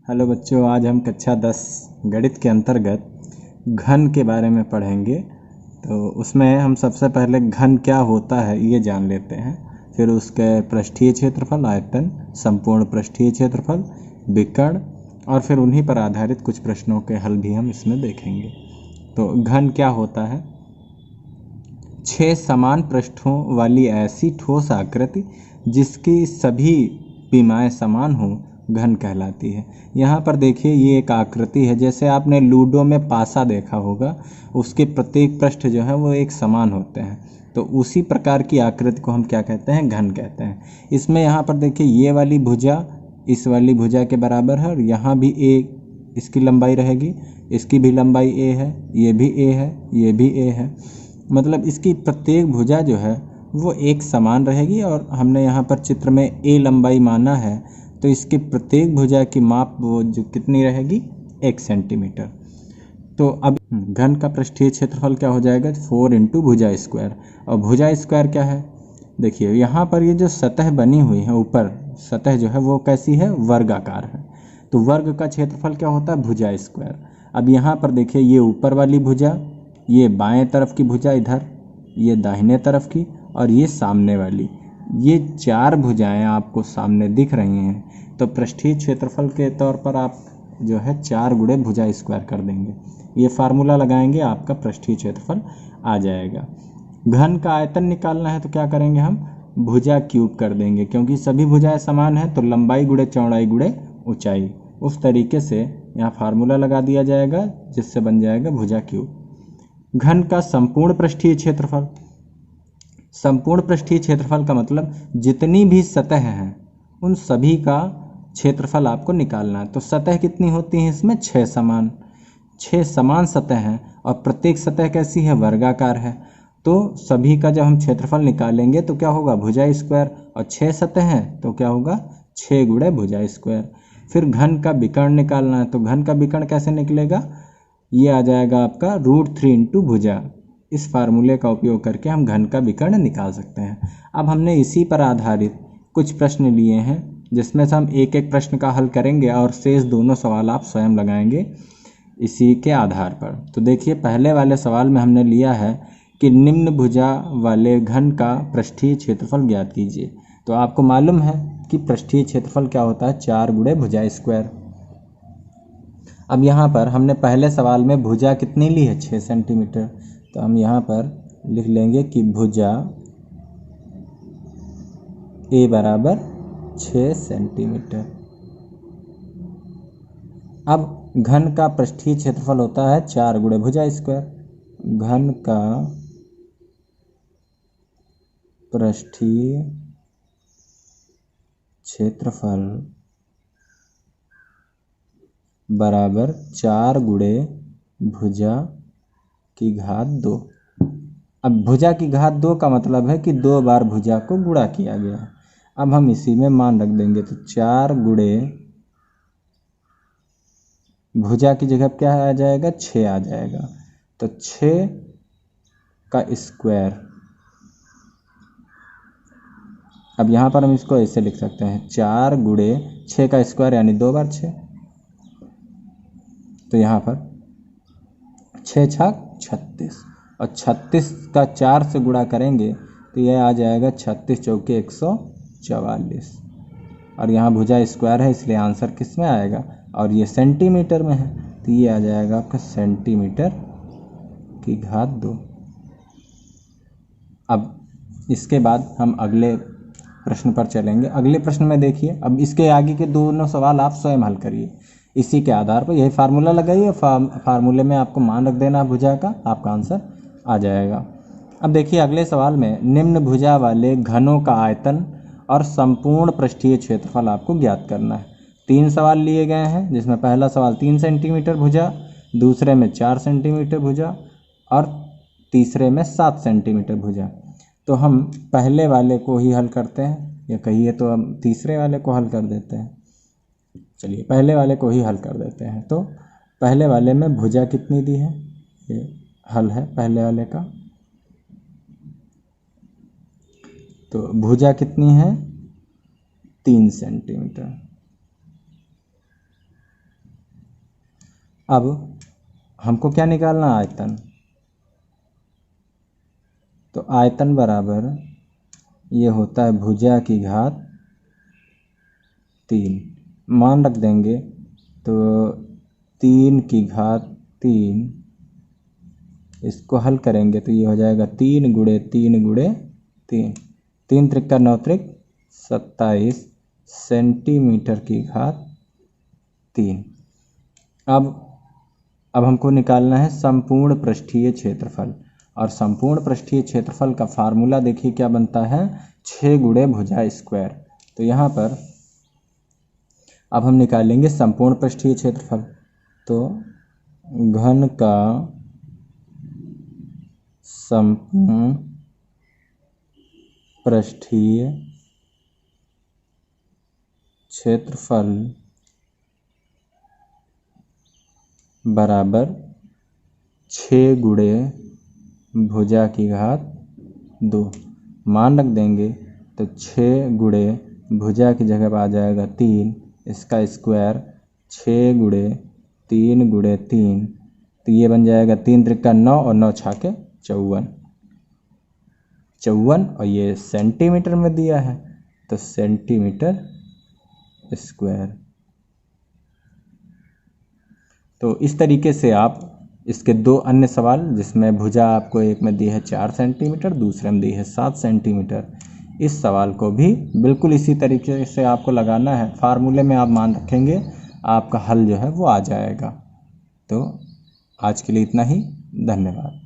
Hello बच्चों, आज हम कक्षा 10 गणित के अंतर्गत घन के बारे में पढ़ेंगे। तो उसमें हम सबसे पहले घन क्या होता है ये जान लेते हैं, फिर उसके पृष्ठीय क्षेत्रफल, आयतन, संपूर्ण पृष्ठीय क्षेत्रफल, विकर्ण और फिर उन्हीं पर आधारित कुछ प्रश्नों के हल भी हम इसमें देखेंगे। तो घन क्या होता है? 6 समान पृष्ठों वाली ऐसी ठोस आकृति जिसकी सभी विमाएं समान हों घन कहलाती है। यहाँ पर देखिए, ये एक आकृति है, जैसे आपने लूडो में पासा देखा होगा, उसके प्रत्येक पृष्ठ जो है वो एक समान होते हैं। तो उसी प्रकार की आकृति को हम क्या कहते हैं? घन कहते हैं। इसमें यहाँ पर देखिए, ये वाली भुजा इस वाली भुजा के बराबर है और यहाँ भी ए इसकी लंबाई रहेगी, इसकी भी लंबाई ए है, ये भी ए है, ये भी ए है। मतलब इसकी प्रत्येक भुजा जो है वो एक समान रहेगी और हमने यहाँ पर चित्र में ए लंबाई माना है, तो इसकी प्रत्येक भुजा की माप वो जो कितनी रहेगी? 1 सेंटीमीटर। तो अब घन का पृष्ठीय क्षेत्रफल क्या हो जाएगा? 4 इंटू भुजा स्क्वायर। और भुजा स्क्वायर क्या है? देखिए यहाँ पर ये जो सतह बनी हुई है, ऊपर सतह जो है वो कैसी है? वर्गाकार है। तो वर्ग का क्षेत्रफल क्या होता है? भुजा स्क्वायर। अब यहाँ पर देखिए, ये ऊपर वाली भुजा, ये बाएं तरफ की भुजा इधर, ये दाहिने तरफ की और ये सामने वाली, ये 4 भुजाएं आपको सामने दिख रही हैं। तो पृष्ठीय क्षेत्रफल के तौर पर आप जो है 4 गुणे भुजा स्क्वायर कर देंगे, ये फार्मूला लगाएंगे, आपका पृष्ठीय क्षेत्रफल आ जाएगा। घन का आयतन निकालना है तो क्या करेंगे? हम भुजा क्यूब कर देंगे, क्योंकि सभी भुजाएं समान हैं तो लंबाई गुणे चौड़ाई गुणे ऊंचाई, उस तरीके से यहाँ फार्मूला लगा दिया जाएगा, जिससे बन जाएगा भुजा क्यूब। घन का संपूर्ण पृष्ठीय क्षेत्रफल, संपूर्ण पृष्ठीय क्षेत्रफल का मतलब जितनी भी सतह हैं उन सभी का क्षेत्रफल आपको निकालना है। तो सतह कितनी होती हैं इसमें? 6 समान, 6 समान सतह हैं और प्रत्येक सतह कैसी है? वर्गाकार है। तो सभी का जब हम क्षेत्रफल निकालेंगे तो क्या होगा? भुजा स्क्वायर। और 6 सतह हैं तो क्या होगा? 6 गुणे भुजा स्क्वायर। फिर घन का विकर्ण निकालना है, तो घन का विकर्ण कैसे निकलेगा? ये आ जाएगा आपका √3 इंटू भुजा। इस फार्मूले का उपयोग करके हम घन का विकर्ण निकाल सकते हैं। अब हमने इसी पर आधारित कुछ प्रश्न लिए हैं, जिसमें से हम एक एक प्रश्न का हल करेंगे और शेष दोनों सवाल आप स्वयं लगाएंगे इसी के आधार पर। तो देखिए, पहले वाले सवाल में हमने लिया है कि निम्न भुजा वाले घन का पृष्ठीय क्षेत्रफल ज्ञात कीजिए। तो आपको मालूम है कि पृष्ठीय क्षेत्रफल क्या होता है? 4 गुणे भुजा स्क्वायर। अब यहाँ पर हमने पहले सवाल में भुजा कितनी ली है? 6 सेंटीमीटर। तो हम यहाँ पर लिख लेंगे कि भुजा ए बराबर 6 सेंटीमीटर। अब घन का पृष्ठीय क्षेत्रफल होता है 4 गुणे भुजा स्क्वायर। घन का पृष्ठीय क्षेत्रफल बराबर 4 गुणे भुजा की घात 2। अब भुजा की घात 2 का मतलब है कि 2 बार भुजा को गुणा किया गया है। अब हम इसी में मान रख देंगे, तो 4 गुणे भुजा की जगह क्या आ जाएगा? 6 आ जाएगा। तो 6 का स्क्वायर। अब यहाँ पर हम इसको ऐसे लिख सकते हैं, 4 गुणे 6 का स्क्वायर यानी 2 बार 6। तो यहाँ पर 6 छक 36 और 36 का 4 से गुणा करेंगे तो यह आ जाएगा 36 चौके 144। और यहाँ भुजा स्क्वायर है इसलिए आंसर किस में आएगा? और ये सेंटीमीटर में है तो ये आ जाएगा आपका सेंटीमीटर की घात 2। अब इसके बाद हम अगले प्रश्न पर चलेंगे। अगले प्रश्न में देखिए, अब इसके आगे के दोनों सवाल आप स्वयं हल करिए, इसी के आधार पर यही फार्मूला लगाइए, फार्मूले में आपको मान रख देना भुजा का, आपका आंसर आ जाएगा। अब देखिए, अगले सवाल में निम्न भुजा वाले घनों का आयतन और संपूर्ण पृष्ठीय क्षेत्रफल आपको ज्ञात करना है। 3 सवाल लिए गए हैं, जिसमें पहला सवाल 3 सेंटीमीटर भुजा, दूसरे में 4 सेंटीमीटर भुजा और तीसरे में 7 सेंटीमीटर भुजा। तो हम पहले वाले को ही हल करते हैं, या कहिए तो हम तीसरे वाले को हल कर देते हैं। चलिए पहले वाले को ही हल कर देते हैं। तो पहले वाले में भुजा कितनी दी है? ये हल है पहले वाले का। तो भुजा कितनी है? 3 सेंटीमीटर। अब हमको क्या निकालना है, आयतन। तो आयतन बराबर ये होता है भुजा की घात 3। मान रख देंगे तो 3 की घात 3, इसको हल करेंगे तो ये हो जाएगा 3 गुणे 3 गुणे 3, 3 त्रिक 9 त्रिक 27 सेंटीमीटर की घात 3। अब हमको निकालना है संपूर्ण पृष्ठीय क्षेत्रफल, और संपूर्ण पृष्ठीय क्षेत्रफल का फार्मूला देखिए क्या बनता है, 6 गुणे भुजा स्क्वायर। तो यहाँ पर अब हम निकालेंगे संपूर्ण पृष्ठीय क्षेत्रफल। तो घन का संपूर्ण पृष्ठीय क्षेत्रफल बराबर 6 गुणे भुजा की घात 2। मान रख देंगे तो 6 गुणे भुजा की जगह पर आ जाएगा 3, इसका स्क्वायर 6 गुणे 3 गुणे 3, तो ये बन जाएगा 3 त्रिक 9 और 9 छाके 54, और ये सेंटीमीटर में दिया है तो सेंटीमीटर स्क्वायर। तो इस तरीके से आप इसके दो अन्य सवाल, जिसमें भुजा आपको एक में दी है 4 सेंटीमीटर, दूसरे में दी है 7 सेंटीमीटर, इस सवाल को भी बिल्कुल इसी तरीके से आपको लगाना है। फार्मूले में आप मान रखेंगे, आपका हल जो है वो आ जाएगा। तो आज के लिए इतना ही, धन्यवाद।